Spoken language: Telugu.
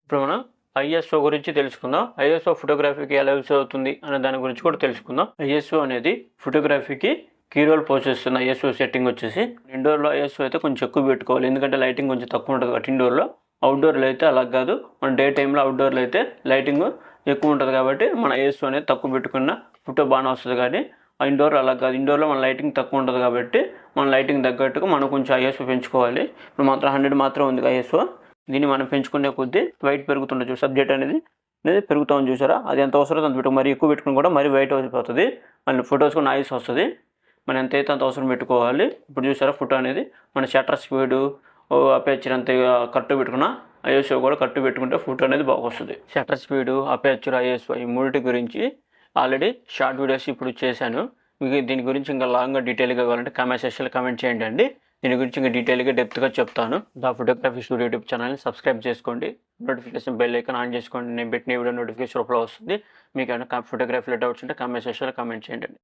ఇప్పుడు మనం ఐఎస్ఓ గురించి తెలుసుకుందాం. ఐఎస్ఓ ఫోటోగ్రఫీకి ఎలా యూస్ అవుతుంది అనే దాని గురించి కూడా తెలుసుకుందాం. ఐఎస్ఓ అనేది ఫోటోగ్రఫీకి కీ రోల్ ప్లే చేస్తుంది. ఐఎస్ఓ సెట్టింగ్ వచ్చేసి ఇండోర్లో ఐఎస్ఓ అయితే కొంచెం ఎక్కువ పెట్టుకోవాలి, ఎందుకంటే లైటింగ్ కొంచెం తక్కువ ఉంటుంది కాబట్టి ఇండోర్లో. అవుట్డోర్లో అయితే అలా కాదు, మన డే టైంలో అవుట్డోర్లో అయితే లైటింగ్ ఎక్కువ ఉంటుంది కాబట్టి మన ఐఎస్ఓ అనేది తక్కువ పెట్టుకున్న ఫోటో బాగానే వస్తుంది. కానీ ఇండోర్లో అలా కాదు, ఇండోర్లో మన లైటింగ్ తక్కువ ఉంటుంది కాబట్టి మన లైటింగ్ తగ్గట్టుగా మనం కొంచెం ఐఎస్ఓ పెంచుకోవాలి. ఇప్పుడు మాత్రం 100 మాత్రం ఉంది ఐఎస్ఓ. దీన్ని మనం పెంచుకునే కొద్దీ వైట్ పెరుగుతుండొచ్చు, సబ్జెక్ట్ అనేది పెరుగుతూ ఉంది చూసారా. అది ఎంత అవసరం అంత పెట్టు, మరి ఎక్కువ పెట్టుకుని కూడా మరి వైట్ అయిపోతుంది, మళ్ళీ ఫొటోస్ కూడా నాయిస్ వస్తుంది. మనం ఎంత అయితే అంత అవసరం పెట్టుకోవాలి. ఇప్పుడు చూసారా ఫోటో అనేది మన షట్టర్ స్పీడు అపేచర్ అంత కరెక్ట్ పెట్టుకున్నా ఐఎస్ఓ కూడా కరెక్ట్ పెట్టుకుంటే ఫోటో అనేది బాగా వస్తుంది. షట్టర్ స్పీడు, అపేచర్, ఐఎస్ఓ ఈ మూడింటి గురించి ఆల్రెడీ షార్ట్ వీడియోస్ ఇప్పుడు చేశాను. మీకు దీని గురించి ఇంకా లాంగ్గా డీటెయిల్గా కావాలంటే కామెంట్ సెక్షన్లో కామెంట్ చేయండి అండి. దీని గురించి ఇంకా డీటెయిల్గా డెప్త్గా చెప్తాను. దా ఫోటోగ్రఫీ స్టూడియో యూట్యూబ్ ఛానల్ని సబ్స్క్రైబ్ చేసుకోండి, నోటిఫికేషన్ బెల్ ఐకాన్ ఆన్ చేసుకోండి. నేను పెట్టిన వీడియో నోటిఫికేషన్ రూపంలో వస్తుంది. మీకు ఏమైనా ఫోటోగ్రఫీలో డౌట్స్ ఉంటే కామెంట్ సెక్షన్లో కామెంట్ చేయండి.